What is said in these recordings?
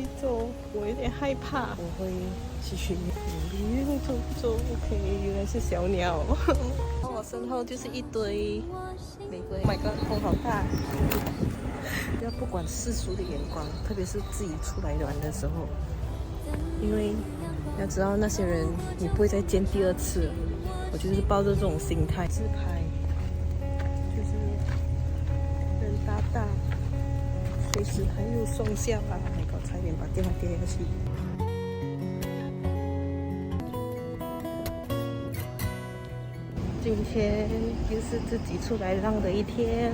去做，我有点害怕。我会继续努力走。OK， 原来是小鸟。我身后就是一堆玫瑰。Oh my god， 风好大！不要不管世俗的眼光，特别是自己出来玩的时候，因为要知道那些人你不会再见第二次。我就是抱着这种心态自拍，就是人大，随时还有双效啊！那个差点把电话跌下去。今天又是自己出来浪的一天，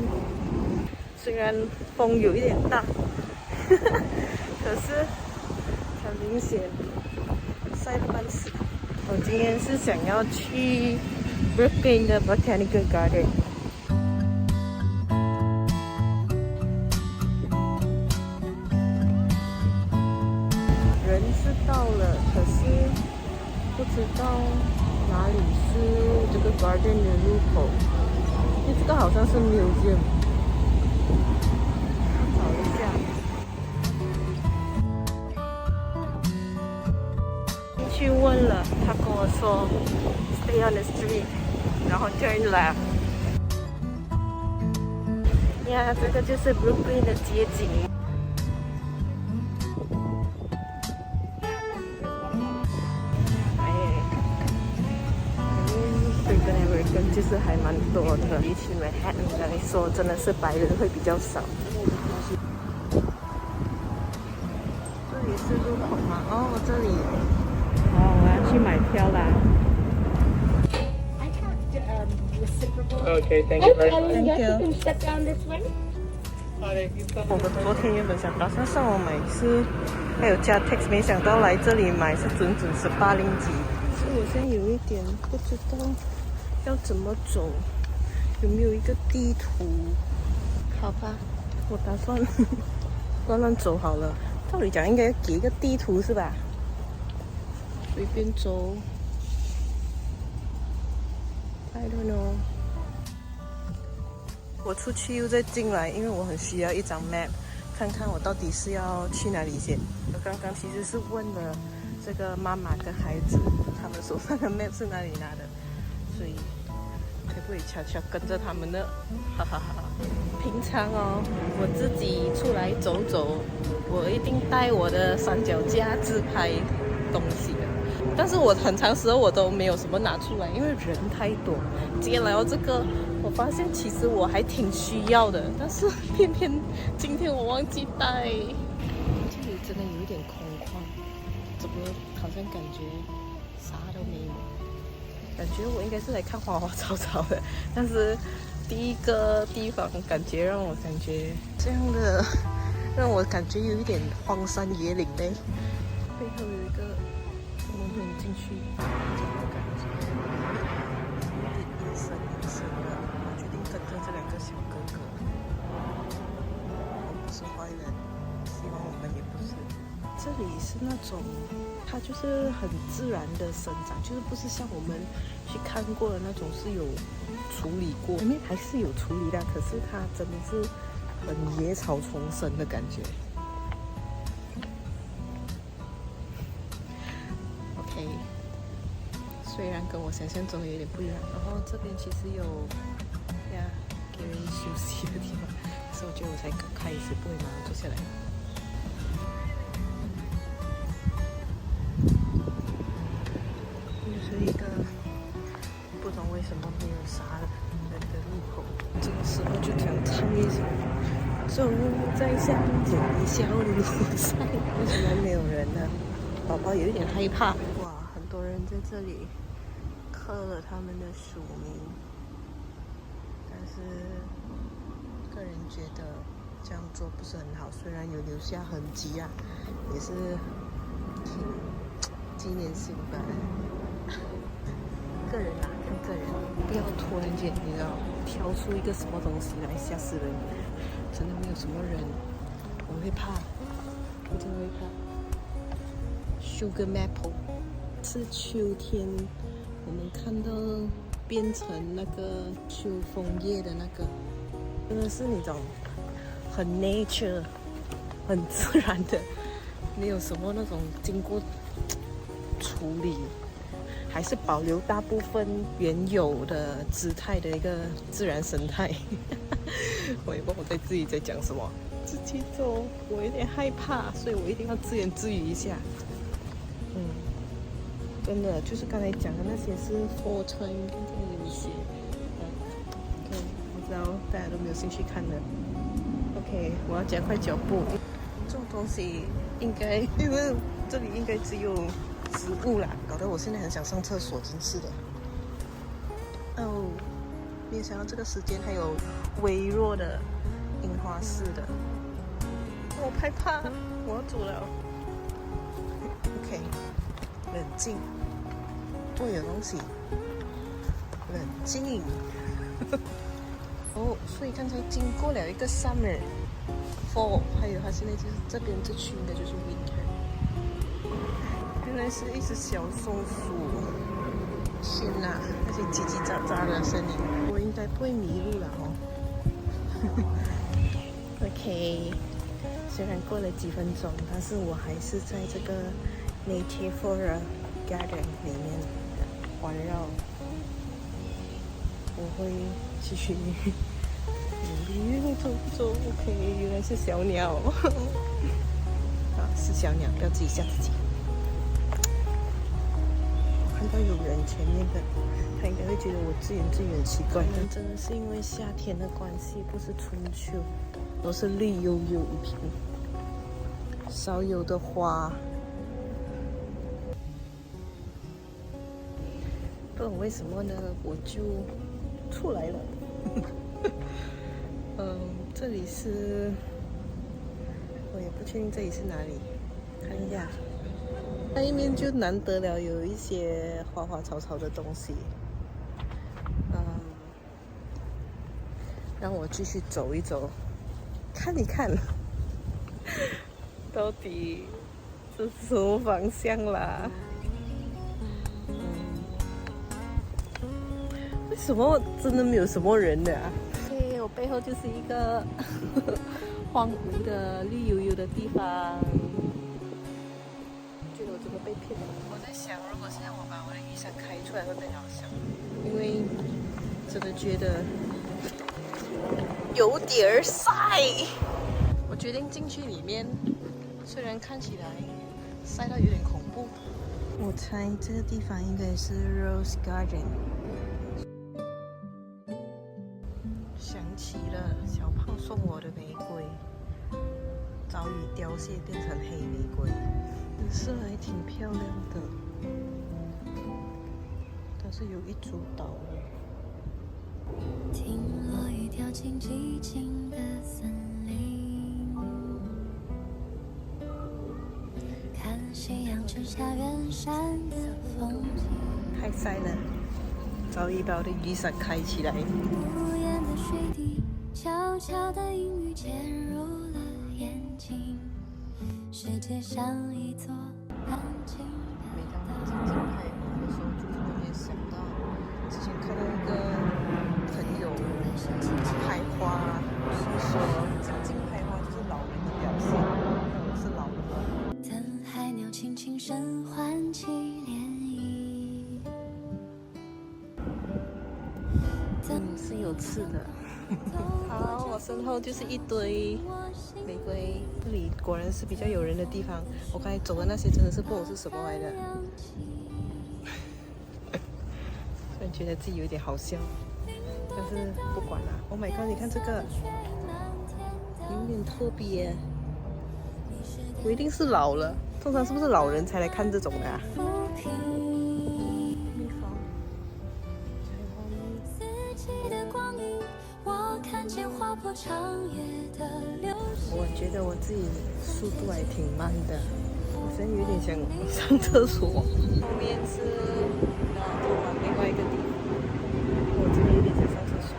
虽然风有一点大，可是很明显晒得半死。我今天是想要去 Brooklyn 的 Botanical Garden。人是到了，可是不知道哪里是这个 garden 的入口。因为这个好像是 museum， 找一下。去问了，他跟我说 stay on the street， 然后 turn left。呀，这个就是 Brooklyn 的街景。Brooklyn 就是还蛮多的，比起 Manhattan 来说，真的是白人会比较少。这里是入口吗？哦，这里。我要去买票啦。Okay, thank you very much. Thank you. You can step down this way. 我昨天原本想打算上网买是，还有加 tax， 没想到来这里买是整18令吉。所以我现在有一点不知道要怎么走，有没有一个地图？好吧，我打算乱走好了。照理讲应该给一个地图是吧？随便走。I don't know。我出去又再进来，因为我很需要一张 map， 看看我到底是要去哪里先。我刚刚其实是问了这个妈妈跟孩子，他们手上的 map 是哪里拿的，所以可不可以悄悄跟着他们呢？哈哈哈。平常我自己出来走走，我一定带我的三脚架自拍东西的。但是我很长时候我都没有什么拿出来，因为人太多。今天来到这个，我发现其实我还挺需要的，但是偏偏今天我忘记带。这里真的有一点空旷，怎么好像感觉啥都没有？感觉我应该是来看花花草草的，但是第一个地方感觉让我感觉这样的，让我感觉有一点荒山野岭嘞。背后有一个。我们进去，这个感觉有点阴森的。我决定跟着这两个小哥哥。我们不是坏人，希望我们也不是。这里是那种，它就是很自然的生长，就是不是像我们去看过的那种是有处理过，里面还是有处理的，可是它真的是很野草丛生的感觉。虽然跟我想象中有点不一样，然后这边其实有给人休息的地方，所以我觉得我才刚开始，不会马上坐下来。就是一个不懂为什么没有啥人的路口，这个时候就想唱一首《走在乡间的小路上》，为什么没有人呢？宝宝有一点害怕。哇，很多人在这里刻了他们的署名，但是个人觉得这样做不是很好，虽然有留下痕迹啊，也是挺纪念性吧。个人啊，看个人，不要突然间你知道挑出一个什么东西来吓死人，真的没有什么人，我会怕，我真的会怕。Sugar Maple 是秋天。我们看到变成那个秋枫叶的那个，真的是那种很 nature、很自然的没有什么那种经过处理，还是保留大部分原有的姿态的一个自然生态。我也不知道我在自己在讲什么，自己走，我有点害怕，所以我一定要自言自语一下。真的就是刚才讲的那些是货车，这里有写，对，我知道大家都没有兴趣看的。OK， 我要加快脚步。这种东西应该，因为这里应该只有植物啦，搞得我现在很想上厕所，真是的。哦，没有想到这个时间还有微弱的樱花似的，我害怕，我要走了。OK， 冷静。哦，有东西，冷静。哦，所以刚才经过了一个 summer fall， 还有它现在就是这边这区应该就是 winter。原来是一只小松鼠。天哪，那些叽叽喳喳的声音，我应该不会迷路了哦。OK， 虽然过了几分钟，但是我还是在这个 Native Flora Garden 里面环绕。我会继续努力走。OK， 原来是小鸟。啊，是小鸟，不要自己吓自己。我看到有人前面的，他应该会觉得我自言自语很奇怪。但真的是因为夏天的关系，不是春秋，都是绿油油一片，少有的花。不懂为什么呢，我就出来了。这里是，我也不确定这里是哪里，看一下。那一面就难得了，有一些花花草草的东西。让我继续走一走，看一看，到底这是什么方向啦？为什么真的没有什么人的啊？对，我背后就是一个荒芜的绿油油的地方。觉得我真的被骗了。我在想，如果现在我把我的雨伞开出来，会更好笑。因为真的觉得有点晒。我决定进去里面，虽然看起来晒到有点恐怖。我猜这个地方应该是 Rose Garden。想起了小胖送我的玫瑰，早已凋谢变成黑玫瑰，颜色还挺漂亮的，但是有一株倒了。听落雨掉进寂静的森林，看夕阳之下远山的风景。太晒了，早已把我的雨伞开起来。水滴悄悄的阴雨潜入了眼睛，世界像一座安静的。每当我静静开花的时候，就会想到之前看到一个朋友拍花，是说静静拍花就是老人的表现，那我是老人了。等海鸟轻轻声唤起涟漪。是有刺的。好，我身后就是一堆玫瑰，这里果然是比较有人的地方。我刚才走的那些真的是不懂是什么来的，突然觉得自己有点好笑，但是不管啦。Oh my god， 你看这个，有点特别。我一定是老了，通常是不是老人才来看这种的啊？我觉得我自己速度还挺慢的，我现在有点想上厕所。后面是另外一个地方，我真的有点想上厕所。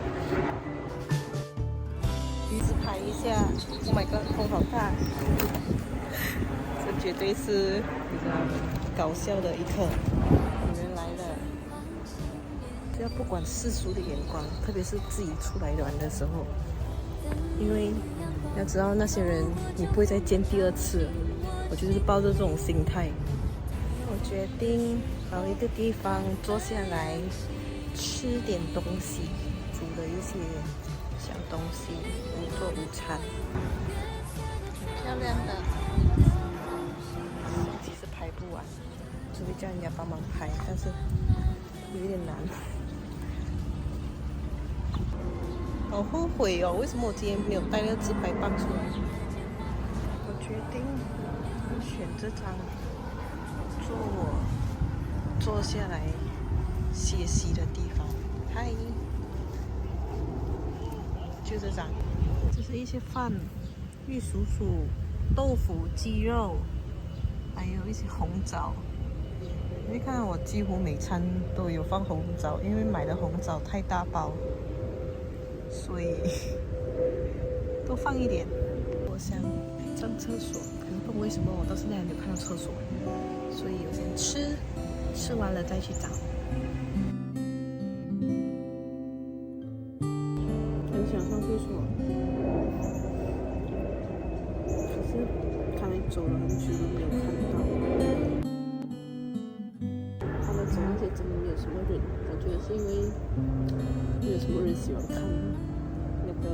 自拍一下 ，Oh my god， 风好大！这绝对是比较搞笑的一刻。有人来了，不要不管世俗的眼光，特别是自己出来玩的时候。因为要知道那些人，你不会再见第二次。我就是抱着这种心态。我决定找一个地方坐下来吃点东西，煮了一些小东西做午餐。很漂亮的，其实拍不完，除非叫人家帮忙拍，但是有点难。好后悔哦，为什么我今天没有带那个自拍棒出来？我决定选这张我坐下来歇息的地方。嗨，就这张，这是一些饭，玉蜀黍、豆腐、鸡肉，还有一些红枣。你看我几乎每餐都有放红枣，因为买的红枣太大包，所以多放一点。我想上厕所，可是不懂为什么我到现在还没有看到厕所，所以我先吃完了再去找。很想上厕所，可是看来走了很久都没有看到。他们走那些真的没有什么人，我觉得是因为没有什么人喜欢看那个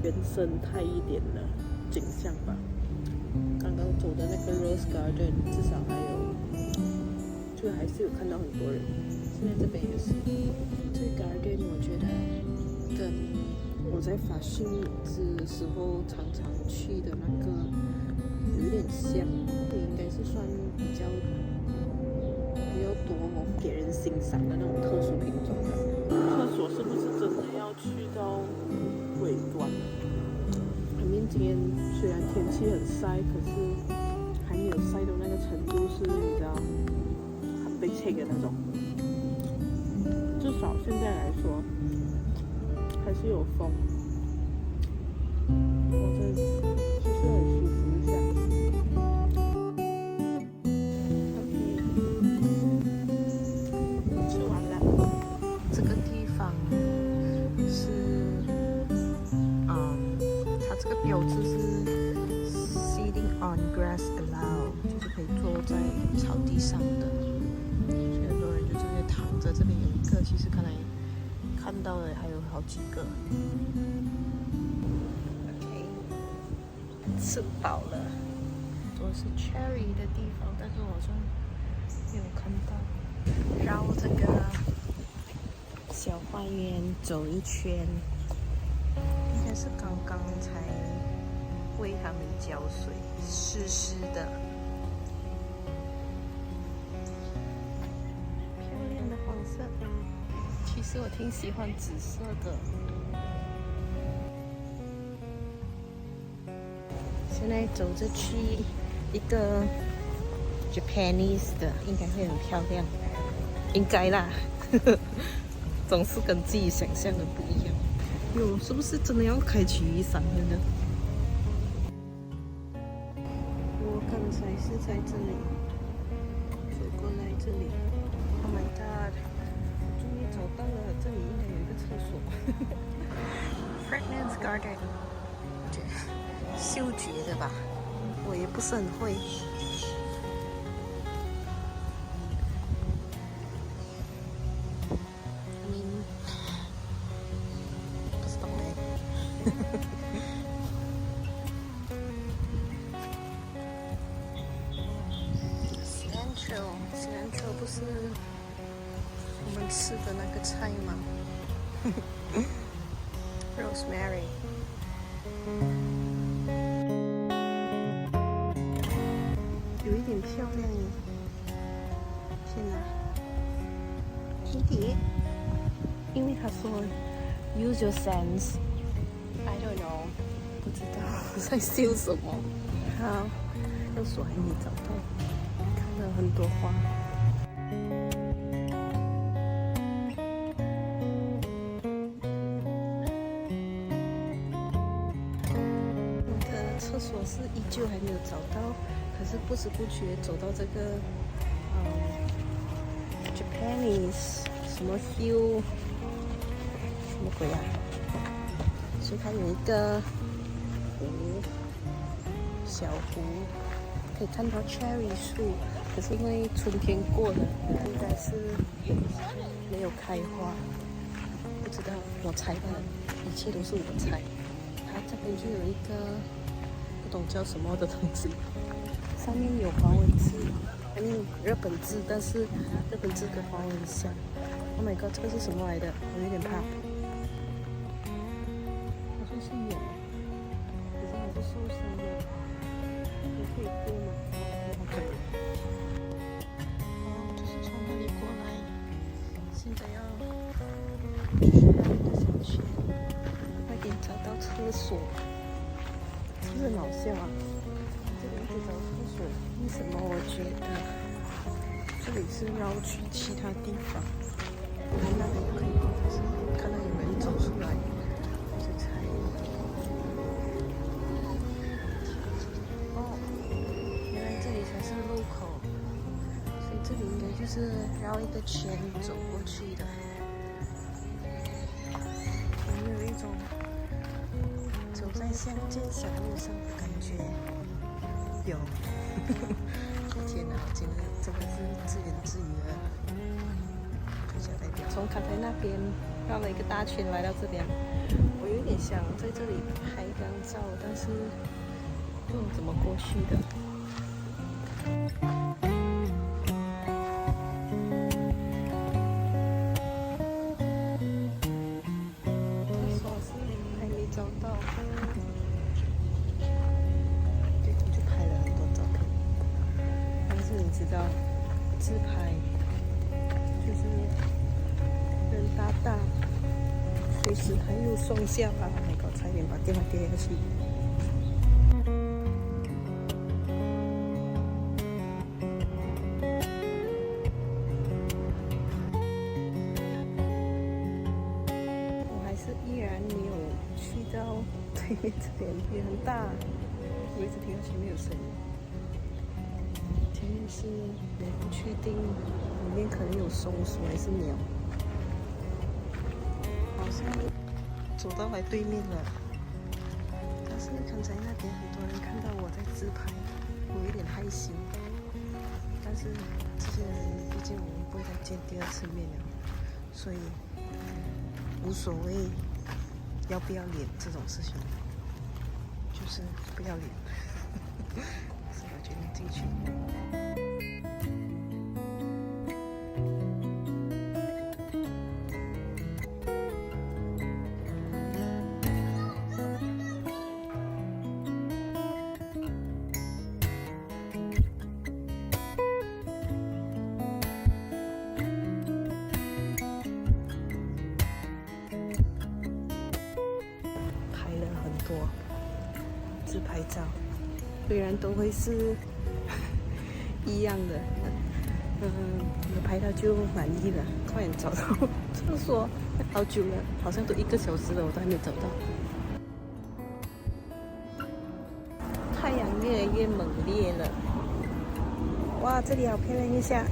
原生态一点的景象吧。刚刚走的那个 Rose Garden 至少还是有看到很多人。现在这边也是，这个 Garden 我觉得跟我在法训之时候常常去的那个有点像，也应该是算比较多给人欣赏的那种特殊品种的。厕所是不是真的要去到尾端？今天虽然天气很晒，可是还没有晒到那个程度，是你知道很悲催的那种。至少现在来说还是有风，我这就是很舒服一下。OK， 吃完了。这个地方是这个标志是 sitting on grass allowed， 就是可以坐在草地上的。所以很多人就直接躺着，这边有一个，其实看来看到的还有好几个。OK， 吃饱了。说是 cherry 的地方，但是我好像没有看到。绕这个小花园走一圈。应该是刚刚才为它们浇水，湿湿的，漂亮的黄色。其实我挺喜欢紫色的。现在走着去一个 Japanese 的，应该会很漂亮，应该啦，总是跟自己想象的不一样。哟，是不是真的要开启雨伞了呢？我刚才是在这里走过来这里 ，Oh my god！ 我终于找到了，这里应该有一个厕所。Fragrance Garden， 嗅觉的吧，我也不是很会。cilantro 不是我们吃的那个菜吗？Rosemary。有一点漂亮耶！天哪，弟弟，因为他说 use your sense。I don't know， 不知道在笑什么。好，厕所还没找到，看到很多花。我的厕所是依旧还没有找到，可是不知不觉走到这个Japanese 什么 Hill 什么鬼啊？所以它有一个湖，小湖，可以看到 cherry 树，可是因为春天过了，应该是没有开花，不知道，我猜的，一切都是我猜。它这边就有一个不懂叫什么的东西，上面有华文字，日本字，但是日本字跟华文很像。Oh my god， 这个是什么来的？我有点怕。好像是鸟，可是还是受伤了。你可以过吗？哦，可以。哦，就是从那里过来，现在要去绕一个小圈，快点找到厕所。是不是很好笑啊？这里一直找厕所，为什么？我觉得这里是绕去其他地方。我们那边可以过，但是看到有人走出来，我就猜。哦，原来这里才是路口，所以这里应该就是绕一个圈走过去的。有没有一种走在乡间小路上的感觉？有。天哪，真的是自言自语了。从卡台那边绕了一个大圈来到这边，我有点想在这里拍一张照，但是不懂怎么过去的。厕所是还没找到，对，我就拍了很多照片，但是你知道，自拍就是人大大，随时还有双下巴，那个差点把电话跌下去。我还是依然没有去到对面这边，也很大，我一直听到前面有声音。前面是我不确定，里面可能有松鼠还是鸟。好像走到来对面了，但是刚才那边很多人看到我在自拍，我有点害羞。但是这些人毕竟我们不会再见第二次面了，所以无所谓要不要脸这种事情，就是不要脸。所以我决定进去。多自拍照，虽然都会是一样的，有拍到就满意了。快点找到厕所，好久了，好像都1个小时了，我都还没有找到。太阳越来越猛烈了，哇，这里好漂亮一下。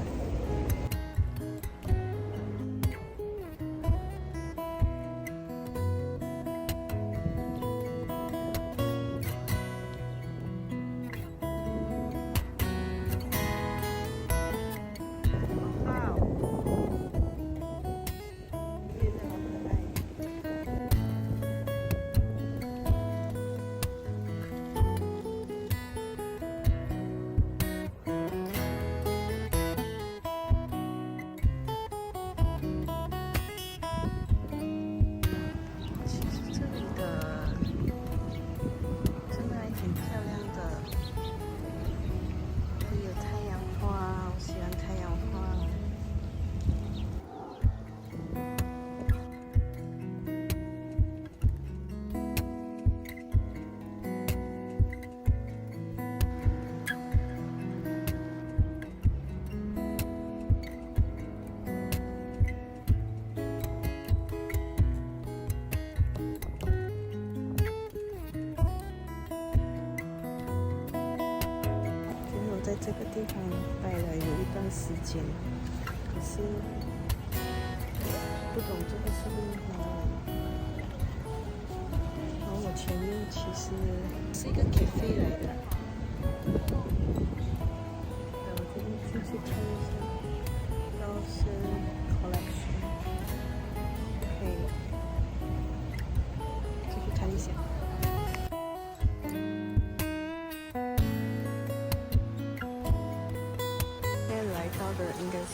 在这个地方待了有一段时间，可是不懂这个是哪里。然后我前面其实是一个 cafe 来的。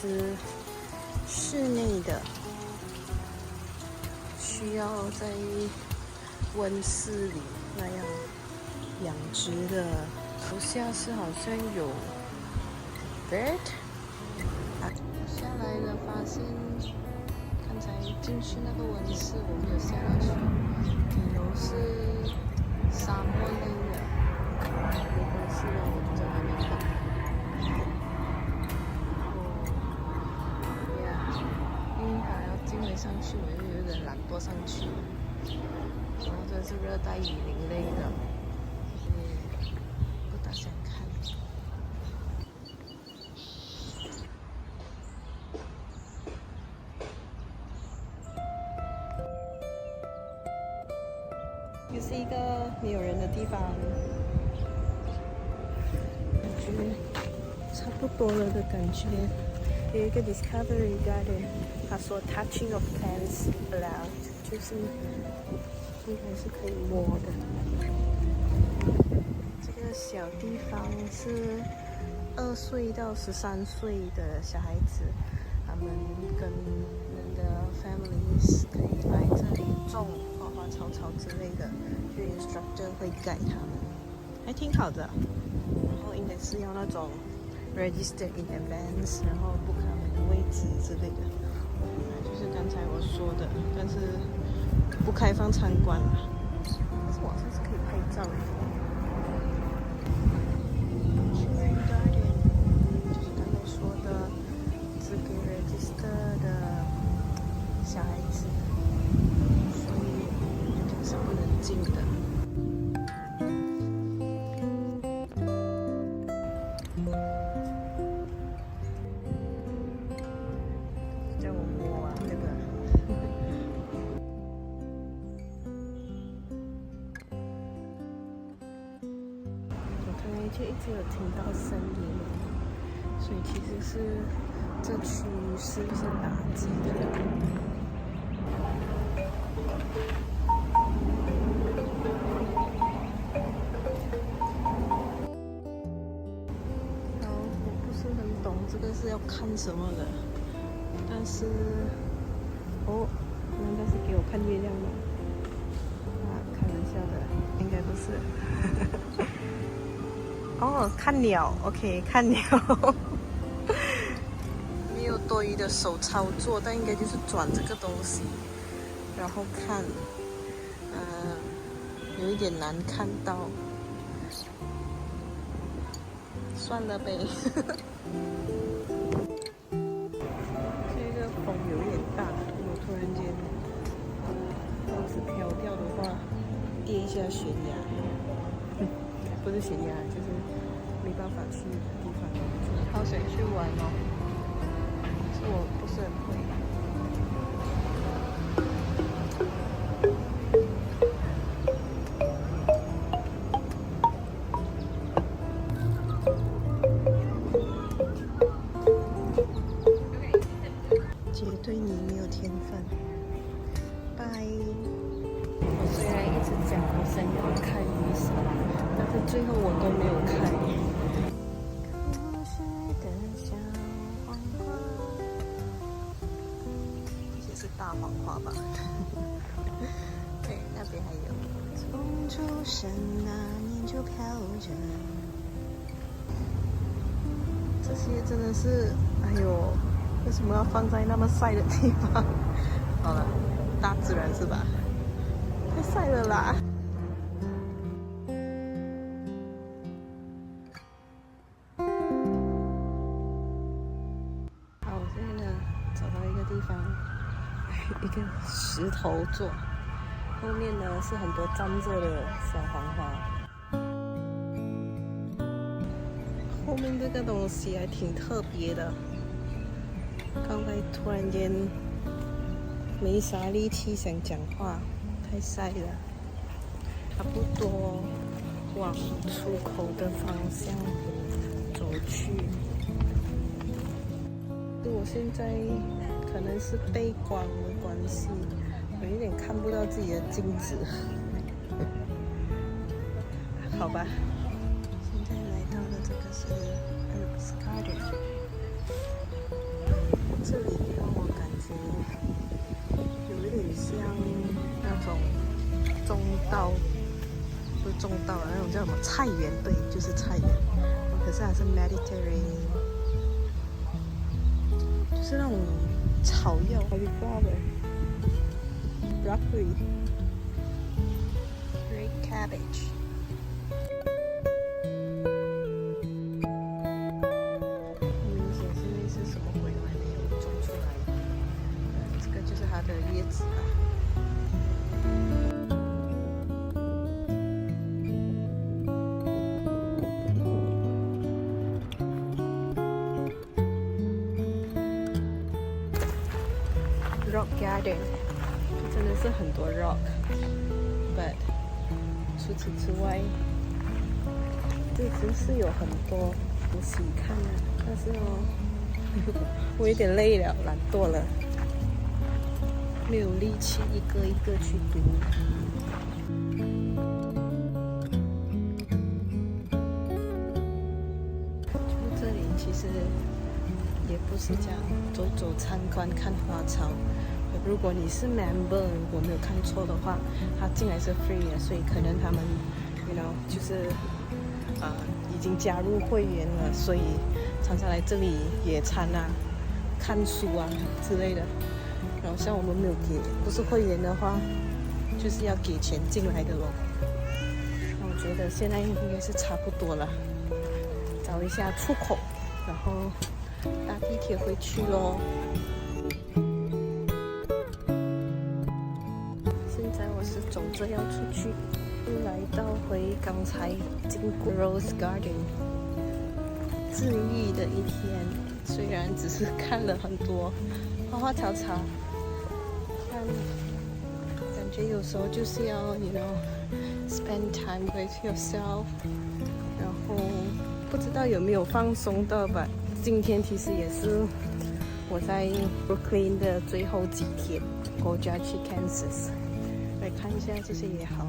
是室内的，需要在温室里那样养殖的。楼下是好像有 bird。下来了，发现刚才进去那个温室我没有下到去，底楼是沙漠类的，没关系了，我就在那边等。因为还要进回上去，我就有点懒惰上去。然后这是热带雨林类的，也不大想看。也是一个没有人的地方，感觉差不多了的感觉。有一个 Discovery Garden， 他说 Touching of plants allowed， 就是应该是可以摸的。这个小地方是2岁到13岁的小孩子，他们跟人的 families 可以来这里种花花草草之类的，就 instructor 会 guide 他们，还挺好的。然后应该是要那种 register in advance， 然后 book 他们的位置之类的。就是刚才我说的，但是不开放参观了。但是网上是可以拍照的。就是刚才说的，只给 register 的小孩子，所以肯定是不能进的。叫我摸啊，那个。我刚才就一直有听到声音，所以其实是这区是不是打击的？然后我不是很懂这个是要看什么的，但是难道是给我看月亮吗？开玩笑的，应该不是。看鸟 ，OK， 看鸟。没有多余的手操作，但应该就是转这个东西，然后看，有一点难看到，算了呗。这个风有点大，如果突然间要是飘掉的话，跌一下悬崖，不是悬崖，就是没办法去的地方。好想去玩哦，可是我不是很会。姐对你没有天分。拜。我虽然一直讲我想要看雨伞，但是最后我都没有看。故事的小黄瓜，这是大黄花吧？对，那边还有。从出生那年就飘着。这些真的是，哎呦，为什么要放在那么晒的地方？好了，大自然是吧？太晒了啦！好，我现在呢找到一个地方，一个石头座，后面呢是很多站着的小黄花。后面这个东西还挺特别的，刚才突然间没啥力气想讲话，太晒了，差不多往出口的方向走去。我现在可能是背光的关系，我有点看不到自己的镜子。好吧。现在来到的这个是 Herbs Garden。种叫什么菜园，对，就是菜园。可是它是 Mediterranean， 就是那种草药 cauliflower、broccoli、red cabbage。明显是类似什么鬼都还没有种出来。这个就是它的叶子啊。Rock Garden 真的是很多 rock，but 除此之外，这只是有很多东西看啊。但是哦，我有点累了，懒惰了，没有力气一个一个去读。就这里其实也不是这样，走走参观看花草。如果你是 member， 如果没有看错的话，它进来是 free 的，所以可能他们 就是已经加入会员了，所以常常来这里野餐啊、看书啊之类的。然后像我们没有不是会员的话，就是要给钱进来的咯。那我觉得现在应该是差不多了，找一下出口，然后搭地铁回去咯。现在我是走着要出去，又来到回刚才经过 Rose Garden， 治愈的一天。虽然只是看了很多花花草草，但感觉有时候就是要 spend time with yourself， 然后不知道有没有放松到吧。今天其实也是我在 Brooklyn 的最后几天，过家去 Kansas， 来看一下这些也好。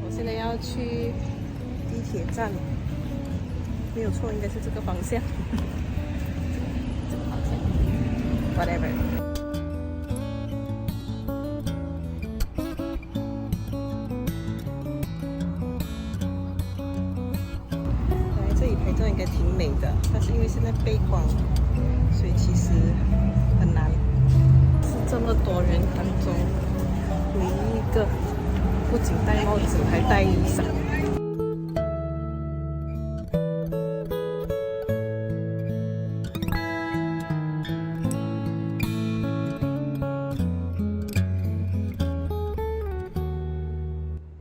我现在要去地铁站，没有错，应该是这个方向。这个方向 ，whatever。拍照应该挺美的，但是因为现在背光，所以其实很难。是这么多人当中，唯一一个不仅戴帽子还戴雨伞。